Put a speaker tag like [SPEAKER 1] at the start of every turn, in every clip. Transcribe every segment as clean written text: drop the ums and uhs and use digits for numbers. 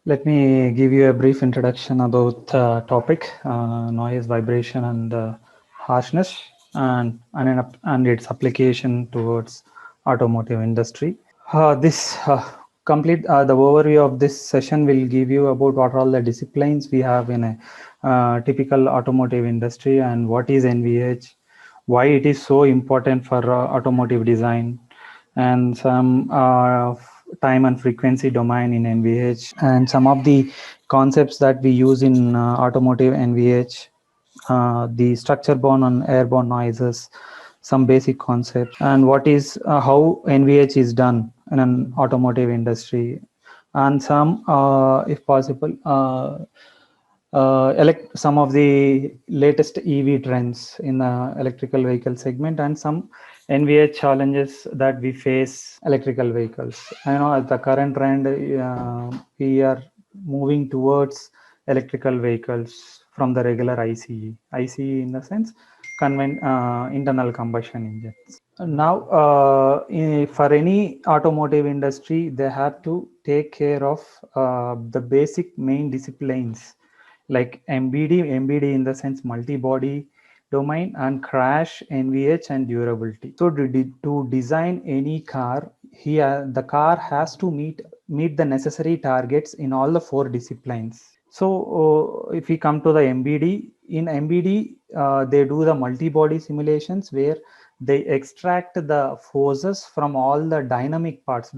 [SPEAKER 1] Let me give you a brief introduction about the topic noise, vibration, and harshness, and its application towards automotive industry. This complete the overview of this session will give you about what are all the disciplines we have in a typical automotive industry and what is NVH, why it is so important for automotive design, and some time and frequency domain in NVH, and some of the concepts that we use in automotive NVH, the structure borne and airborne noises, some basic concepts, and what is how NVH is done in an automotive industry, and some, if possible, some of the latest EV trends in the electrical vehicle segment, and some NVH challenges that we face electrical vehicles. I know at the current trend, we are moving towards electrical vehicles from the regular ICE. ICE in the sense, internal combustion engines. Now, for any automotive industry, they have to take care of the basic main disciplines like MBD in the sense multi-body domain, and crash, NVH, and durability. So to design any car, here the car has to meet the necessary targets in all the four disciplines. So if we come to the MBD, in MBD, they do the multi-body simulations where they extract the forces from all the dynamic parts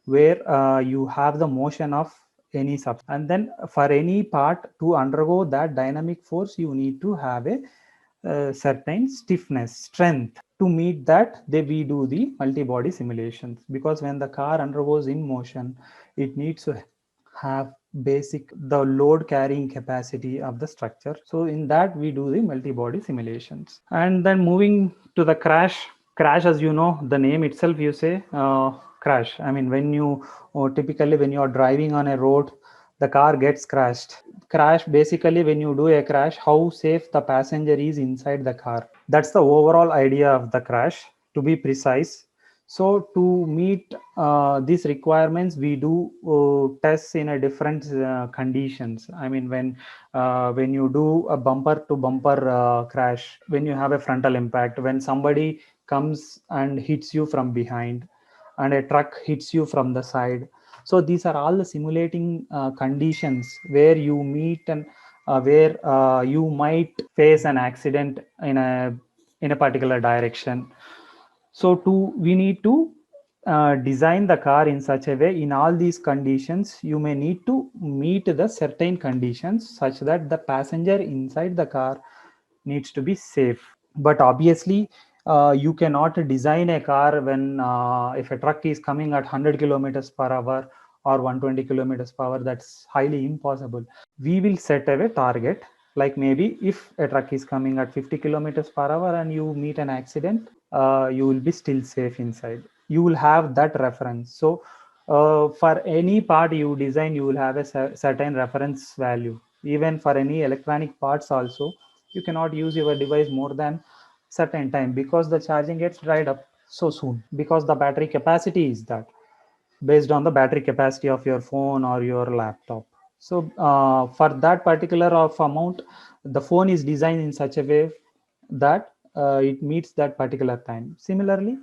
[SPEAKER 1] where you have the motion of any substance. And then for any part to undergo that dynamic force, you need to have a certain strength. To meet that, we do the multi-body simulations, because when the car undergoes in motion, it needs to have basic the load carrying capacity of the structure. So in that, we do the multi-body simulations. And then moving to the crash, as you know, the name itself, you say crash. I mean, when you typically when you are driving on a road, the car gets crash. Basically, when you do a crash, how safe the passenger is inside the car. That's the overall idea of the crash, to be precise. So to meet these requirements, we do tests in a different conditions. I mean, when you do a bumper to bumper crash, when you have a frontal impact, when somebody comes and hits you from behind, and a truck hits you from the side. So these are all the simulating conditions where you meet, and where you might face an accident in a particular direction. So we need to design the car in such a way, in all these conditions you may need to meet the certain conditions such that the passenger inside the car needs to be safe. But obviously, you cannot design a car when if a truck is coming at 100 kilometers per hour or 120 kilometers per hour. That's highly impossible. We will set a target, like maybe if a truck is coming at 50 kilometers per hour and you meet an accident, you will be still safe inside. You will have that reference. So for any part you design, you will have a certain reference value. Even for any electronic parts also, you cannot use your device more than certain time, because the charging gets dried up so soon, because the battery capacity is that, based on the battery capacity of your phone or your laptop. So for that particular of amount, the phone is designed in such a way that it meets that particular time. Similarly,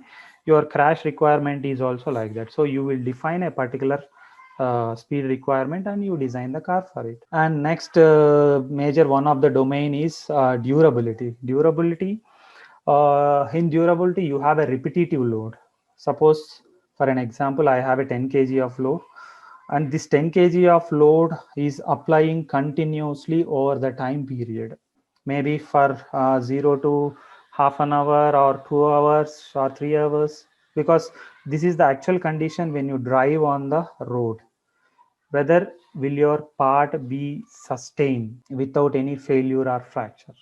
[SPEAKER 1] your crash requirement is also like that. So you will define a particular speed requirement and you design the car for it. And next major one of the domain is in durability, you have a repetitive load. Suppose, for an example, I have a 10 kg of load, and this 10 kg of load is applying continuously over the time period, maybe for 0 to half an hour or 2 hours or 3 hours, because this is the actual condition when you drive on the road. Whether will your part be sustained without any failure or fracture.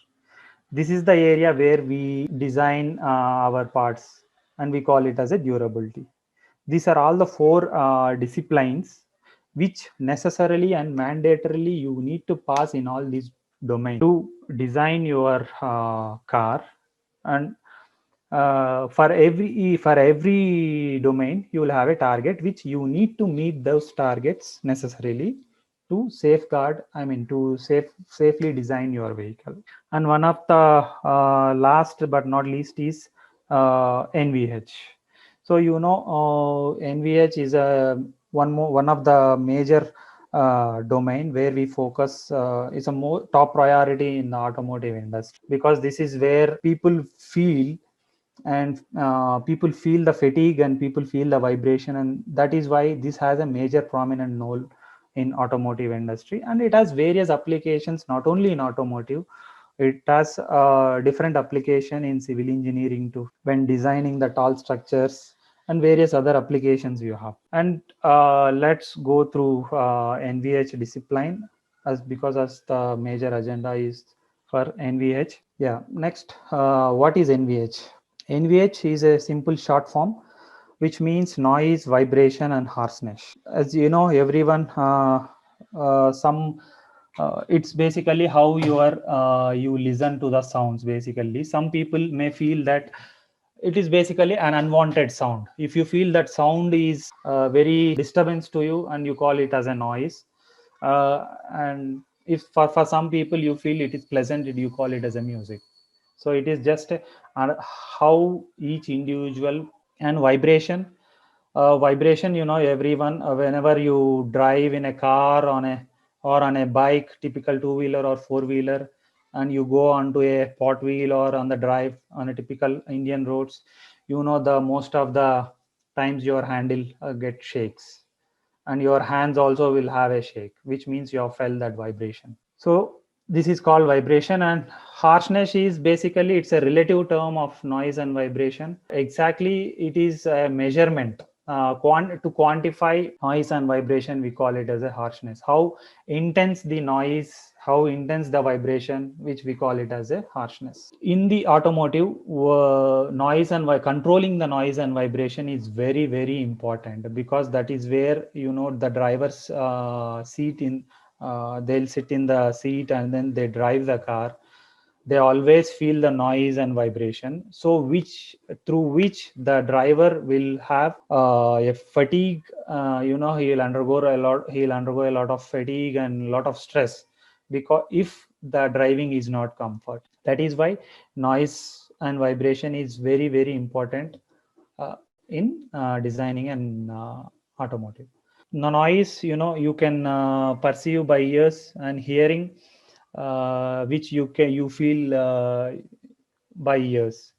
[SPEAKER 1] This is the area where we design our parts, and we call it as a durability. These are all the four disciplines which necessarily and mandatorily you need to pass in all these domains to design your car. And for every domain, you will have a target which you need to meet those targets necessarily to safeguard, I mean, to safely design your vehicle. And one of the last but not least is NVH. So NVH is one of the major domain where we focus, is a more top priority in the automotive industry, because this is where people feel, and people feel the fatigue and people feel the vibration, and that is why this has a major prominent role in automotive industry. And it has various applications, not only in automotive, it has different application in civil engineering too, when designing the tall structures and various other applications you have. And let's go through NVH discipline, because the major agenda is for NVH. Yeah, next, what is NVH? NVH is a simple short form which means noise, vibration, and harshness. As you know, everyone, some it's basically how you listen to the sounds. Basically, some people may feel that it is basically an unwanted sound. If you feel that sound is very disturbance to you, and you call it as a noise, and if for some people you feel it is pleasant, you call it as a music. So it is just how each individual. And vibration, everyone, whenever you drive in a car, on a bike, typical two-wheeler or four-wheeler, and you go onto a pot wheel or on the drive on a typical Indian roads, the most of the times your handle get shakes, and your hands also will have a shake, which means you have felt that vibration. So this is called vibration. And harshness is basically, it's a relative term of noise and vibration. Exactly, it is a measurement. To quantify noise and vibration, we call it as a harshness. How intense the noise, how intense the vibration, which we call it as a harshness. In the automotive, controlling the noise and vibration is very, very important, because that is where the driver's seat in they'll sit in the seat and then they drive the car. They always feel the noise and vibration, so through which the driver will have a fatigue. He'll undergo a lot of fatigue and a lot of stress, because if the driving is not comfort. That is why noise and vibration is very, very important in designing an automotive. The noise, you can perceive by ears and hearing, which you feel by ears.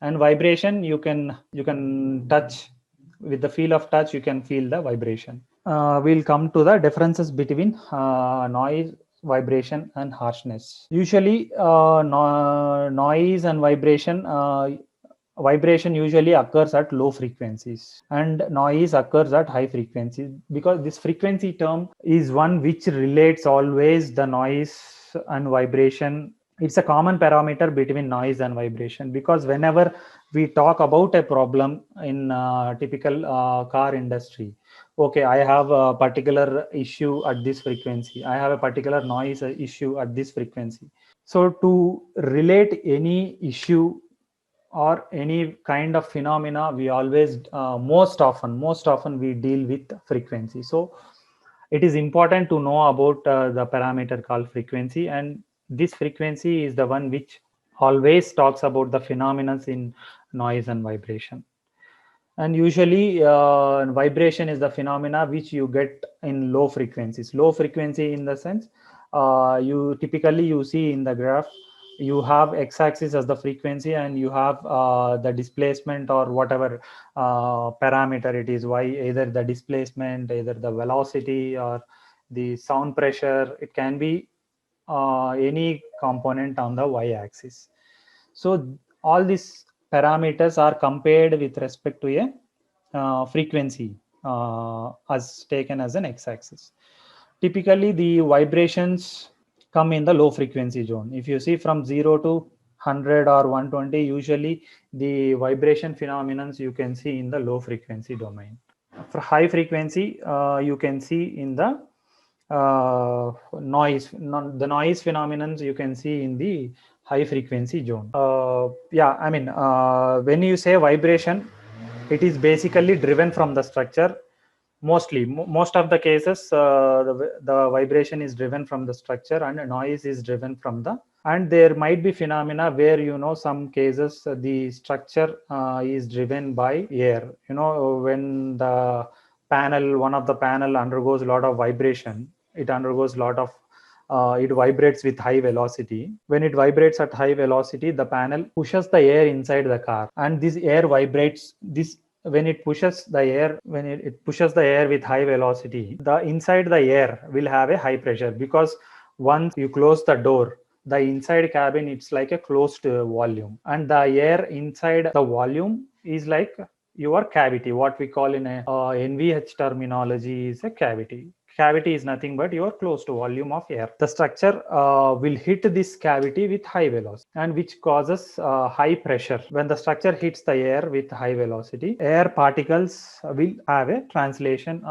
[SPEAKER 1] And vibration, you can touch. With the feel of touch, you can feel the vibration. We'll come to the differences between noise, vibration, and harshness. Usually noise and vibration usually occurs at low frequencies, and noise occurs at high frequencies, because this frequency term is one which relates always the noise and vibration. It's a common parameter between noise and vibration, because whenever we talk about a problem in typical car industry, okay, I have a particular issue at this frequency, I have a particular noise issue at this frequency. So to relate any issue or any kind of phenomena, we always most often we deal with frequency. So it is important to know about the parameter called frequency, and this frequency is the one which always talks about the phenomena in noise and vibration. And usually vibration is the phenomena which you get in low frequencies. Low frequency in the sense, you see in the graph, you have x-axis as the frequency, and you have the displacement or whatever parameter it is, y, either the displacement, either the velocity, or the sound pressure. It can be any component on the y-axis. So all these parameters are compared with respect to a frequency as taken as an x-axis. Typically, the vibrations come in the low frequency zone. If you see from 0 to 100 or 120, usually the vibration phenomena you can see in the low frequency domain. For high frequency, you can see in the noise. The noise phenomenon you can see in the high frequency zone. Yeah, I mean, when you say vibration, it is basically driven from the structure. Mostly, most of the cases, the vibration is driven from the structure, and noise is driven from the. And there might be phenomena where, some cases the structure is driven by air. When the one of the panel undergoes a lot of vibration, it undergoes a lot of it vibrates with high velocity. When it vibrates at high velocity, the panel pushes the air inside the car, and this air vibrates. This when it pushes the air, when it pushes the air with high velocity, the inside the air will have a high pressure, because once you close the door, the inside cabin, it's like a closed volume, and the air inside the volume is like your cavity. What we call in a NVH terminology is a cavity. Cavity is nothing but your closed volume of air. The structure will hit this cavity with high velocity, and which causes high pressure. When the structure hits the air with high velocity, air particles will have a translation,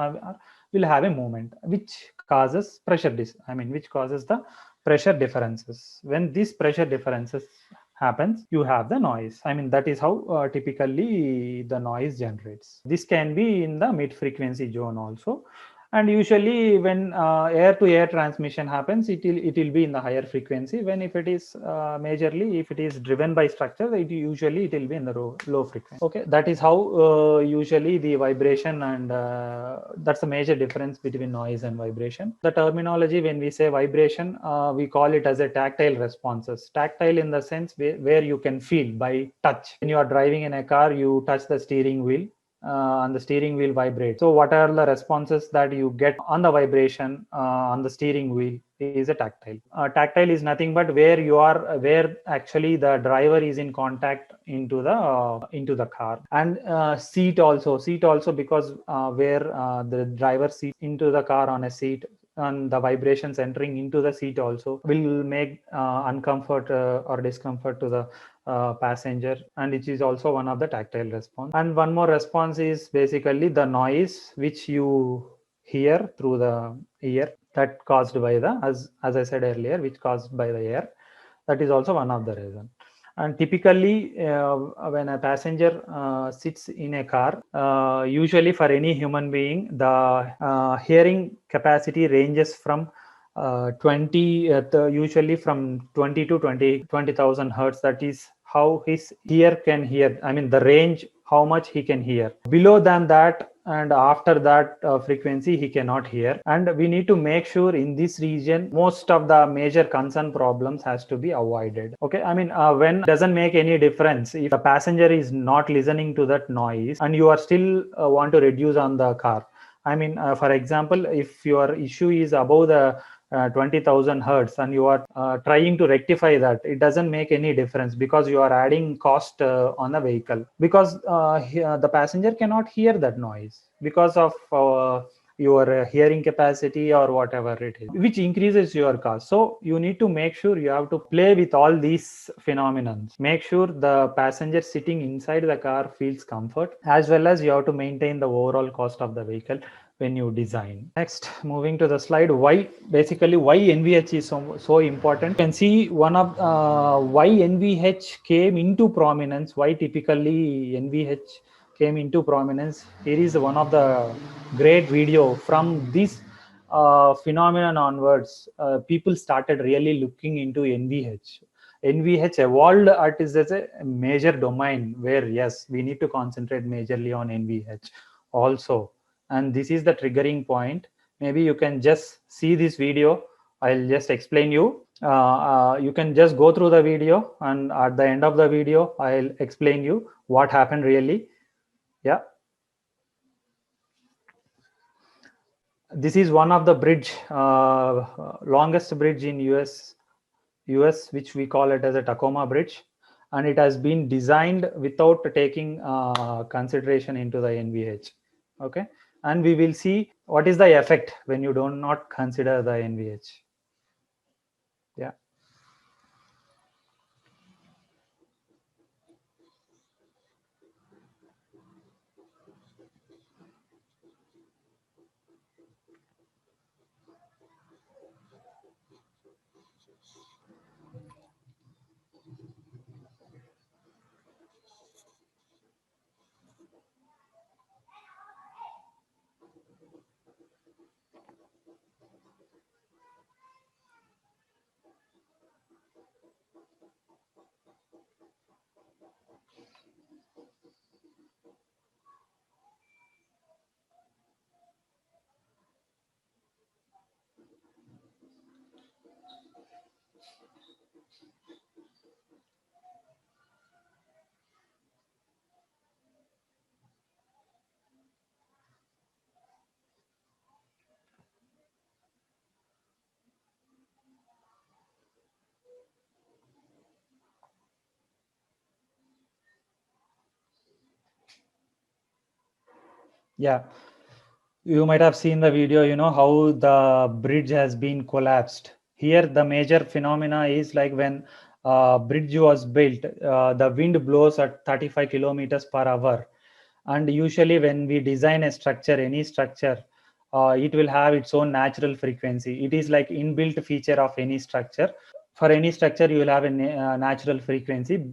[SPEAKER 1] will have a movement, which causes which causes the pressure differences. When these pressure differences happens, you have the noise. That is how typically the noise generates. This can be in the mid frequency zone also, and usually when air to air transmission happens, it will be in the higher frequency. When if it is majorly, if it is driven by structure, it will be in the low frequency. Okay, that is how usually the vibration, and that's a major difference between noise and vibration. The terminology, when we say vibration, we call it as a tactile responses. Tactile in the sense where you can feel by touch. When you are driving in a car, you touch the steering wheel, and the steering wheel vibrates. So what are the responses that you get on the vibration on the steering wheel is a tactile. Tactile is nothing but where actually the driver is in contact into the car. And seat also, because where the driver sits into the car on a seat, and the vibrations entering into the seat also will make uncomfort or discomfort to the passenger, and it is also one of the tactile response. And one more response is basically the noise which you hear through the ear, that caused by the, as I said earlier, which caused by the air. That is also one of the reason. And typically when a passenger sits in a car, usually for any human being, the hearing capacity ranges from 20 usually from 20 to 20,000 hertz. That is how his ear can hear. The range, how much he can hear. Below than that, and after that frequency, he cannot hear. And we need to make sure in this region, most of the major concern problems has to be avoided. Okay, when doesn't make any difference if the passenger is not listening to that noise, and you are still want to reduce on the car. For example, if your issue is above the 20,000 hertz, and you are trying to rectify that, it doesn't make any difference, because you are adding cost on the vehicle, because the passenger cannot hear that noise because of your hearing capacity or whatever it is, which increases your cost. So you need to make sure you have to play with all these phenomena. Make sure the passenger sitting inside the car feels comfort, as well as you have to maintain the overall cost of the vehicle when you design. Next, moving to the slide, why NVH is so important. You can see one of why NVH came into prominence, why typically NVH came into prominence. Here is one of the great video. From this phenomenon onwards, people started really looking into NVH. NVH evolved as a major domain where, yes, we need to concentrate majorly on NVH also. And this is the triggering point. Maybe you can just see this video. I'll just explain you. You can just go through the video, and at the end of the video, I'll explain you what happened really. Yeah. This is one of the longest bridge in US, which we call it as a Tacoma Bridge, and it has been designed without taking consideration into the NVH. Okay, and we will see what is the effect when you do not consider the NVH. Yeah. Yeah, you might have seen the video, how the bridge has been collapsed. Here, the major phenomena is like when bridge was built, the wind blows at 35 kilometers per hour. And usually when we design a structure, any structure, it will have its own natural frequency. It is like inbuilt feature of any structure. For any structure, you will have a natural frequency,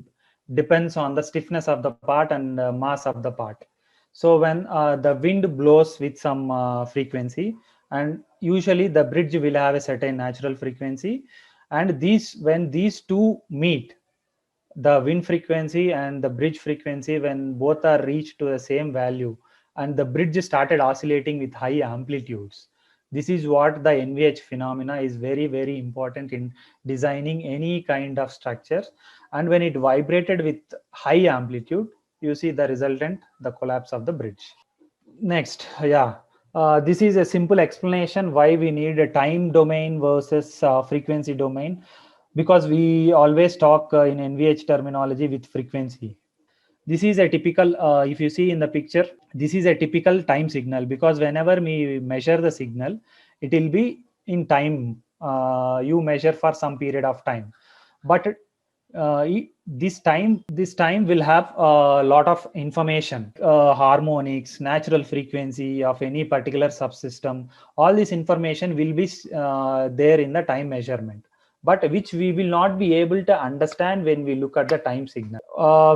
[SPEAKER 1] depends on the stiffness of the part and mass of the part. So when the wind blows with some frequency, and usually the bridge will have a certain natural frequency, and these when these two meet, the wind frequency and the bridge frequency, when both are reached to the same value, and the bridge started oscillating with high amplitudes, this is what the NVH phenomena is very, very important in designing any kind of structure. And when it vibrated with high amplitude, you see the resultant, the collapse of the bridge. Next, yeah. This is a simple explanation why we need a time domain versus frequency domain, because we always talk in NVH terminology with frequency. This is a typical, if you see in the picture, this is a typical time signal, because whenever we measure the signal, it will be in time. You measure for some period of time, but this time will have a lot of information, harmonics, natural frequency of any particular subsystem. All this information will be there in the time measurement, but which we will not be able to understand when we look at the time signal.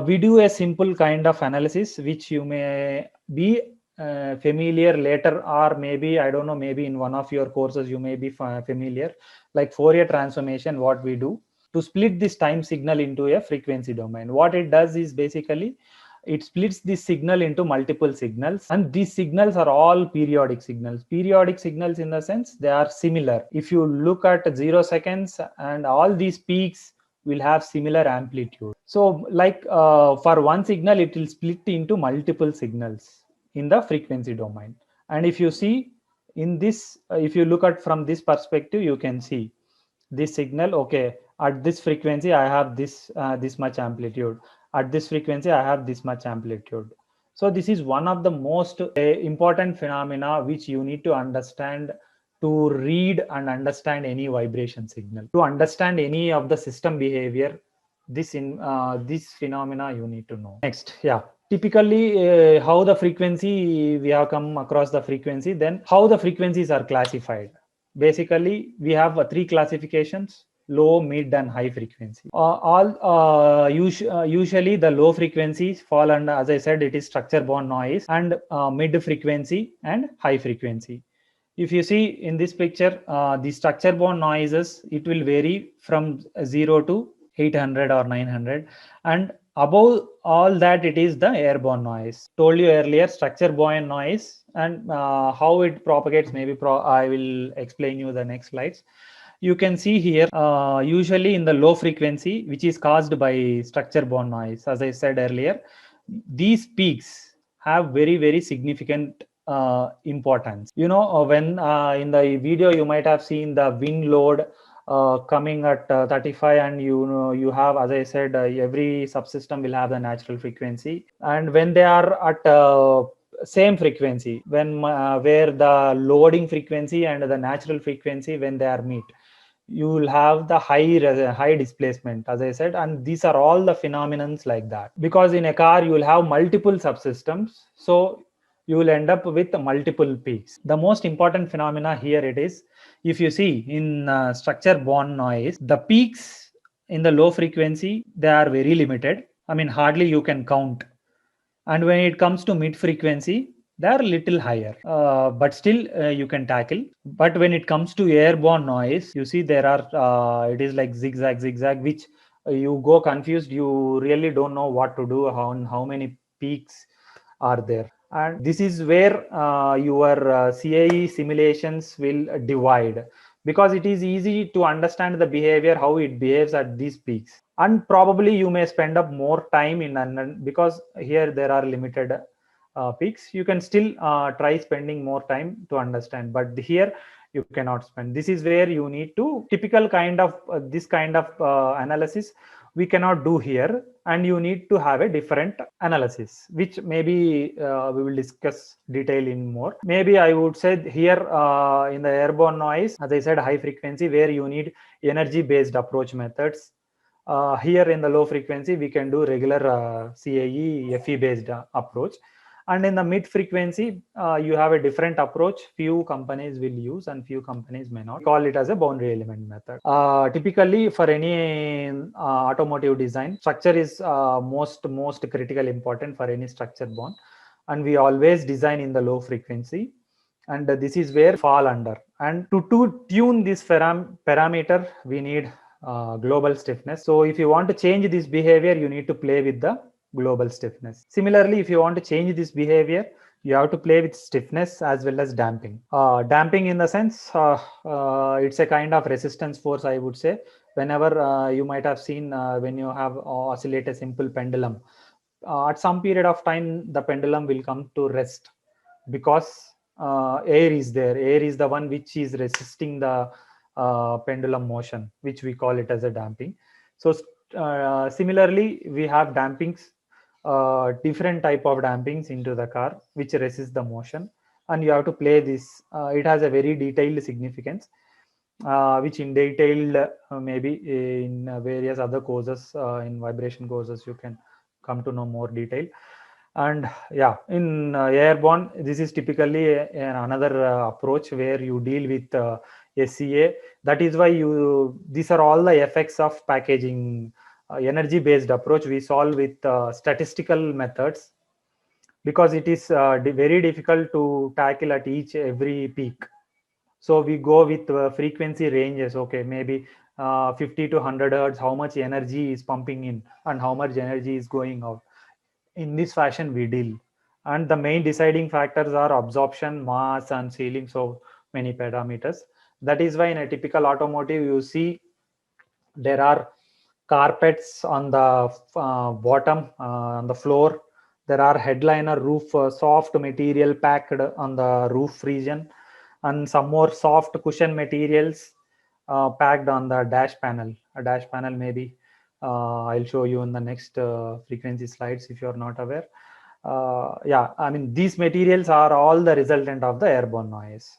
[SPEAKER 1] We do a simple kind of analysis which you may be familiar later, or maybe I don't know, maybe in one of your courses you may be familiar, like Fourier transformation. What we do to split this time signal into a frequency domain, what it does is basically it splits this signal into multiple signals, and these signals are all periodic signals. Periodic signals in the sense they are similar. If you look at 0 seconds, and all these peaks will have similar amplitude. So like for one signal, it will split into multiple signals in the frequency domain. And if you see in this, if you look at from this perspective, you can see this signal. Okay, at this frequency I have this much amplitude, at this frequency I have this much amplitude. So this is one of the most important phenomena which you need to understand to read and understand any vibration signal, to understand any of the system behavior. This phenomena you need to know. Next, yeah, typically how the frequency, we have come across the frequency, then how the frequencies are classified. Basically we have three classifications: low, mid, and high frequency. Usually the low frequencies fall under, as I said, it is structure borne noise, and mid frequency and high frequency. If you see in this picture, the structure borne noises, it will vary from 0 to 800 or 900, and above all that it is the airborne noise. Told you earlier, structure borne noise, and how it propagates, maybe I will explain you the next slides. You can see here, usually in the low frequency, which is caused by structure borne noise, as I said earlier, these peaks have very, very significant importance. When in the video you might have seen the wind load coming at 35, and you have, as I said, every subsystem will have the natural frequency, and when they are at same frequency, when where the loading frequency and the natural frequency, when they are meet, you will have the high displacement, as I said. And these are all the phenomenons like that, because in a car you will have multiple subsystems, so you will end up with multiple peaks. The most important phenomena here it is, if you see in structure borne noise, the peaks in the low frequency, they are very limited. I mean, hardly you can count. And when it comes to mid frequency, they are a little higher, but still you can tackle. But when it comes to airborne noise, you see there are it is like zigzag, which you go confused. You really don't know what to do, how many peaks are there. And this is where your CAE simulations will divide, because it is easy to understand the behavior, how it behaves at these peaks. And probably you may spend up more time in, because here there are limited peaks, you can still try spending more time to understand, but here you cannot spend. This is where you need to typical kind of this kind of analysis we cannot do here, and you need to have a different analysis, which maybe we will discuss detail in more. Maybe I would say here in the airborne noise, as I said, high frequency, where you need energy based approach methods. Here in the low frequency, we can do regular CAE FE based approach. And in the mid frequency, you have a different approach. Few companies will use and few companies may not. Call it as a boundary element method. Typically, for any automotive design, structure is most critical important for any structure born, and we always design in the low frequency, and this is where fall under. And to tune this parameter, we need global stiffness. So if you want to change this behavior, you need to play with the global stiffness. Similarly, if you want to change this behavior, you have to play with stiffness as well as damping. Damping in the sense, it's a kind of resistance force, I would say. Whenever you might have seen when you have oscillate a simple pendulum, at some period of time, the pendulum will come to rest because air is there. Air is the one which is resisting the pendulum motion, which we call it as a damping. So similarly, we have dampings, different type of dampings into the car, which resist the motion, and you have to play this. It has a very detailed significance, which in detailed maybe in various other courses, in vibration courses, you can come to know more detail. And yeah, in airborne, this is typically another approach where you deal with SCA. That is why these are all the effects of packaging. Energy based approach we solve with statistical methods, because it is very difficult to tackle at every peak. So we go with frequency ranges. Okay, maybe 50 to 100 hertz, how much energy is pumping in and how much energy is going out. In this fashion we deal, and the main deciding factors are absorption, mass, and sealing. So many parameters. That is why in a typical automotive, you see there are carpets on the bottom, on the floor. There are headliner roof, soft material packed on the roof region, and some more soft cushion materials packed on the dash panel. A dash panel, maybe I'll show you in the next frequency slides if you're not aware. Yeah, I mean, these materials are all the resultant of the airborne noise.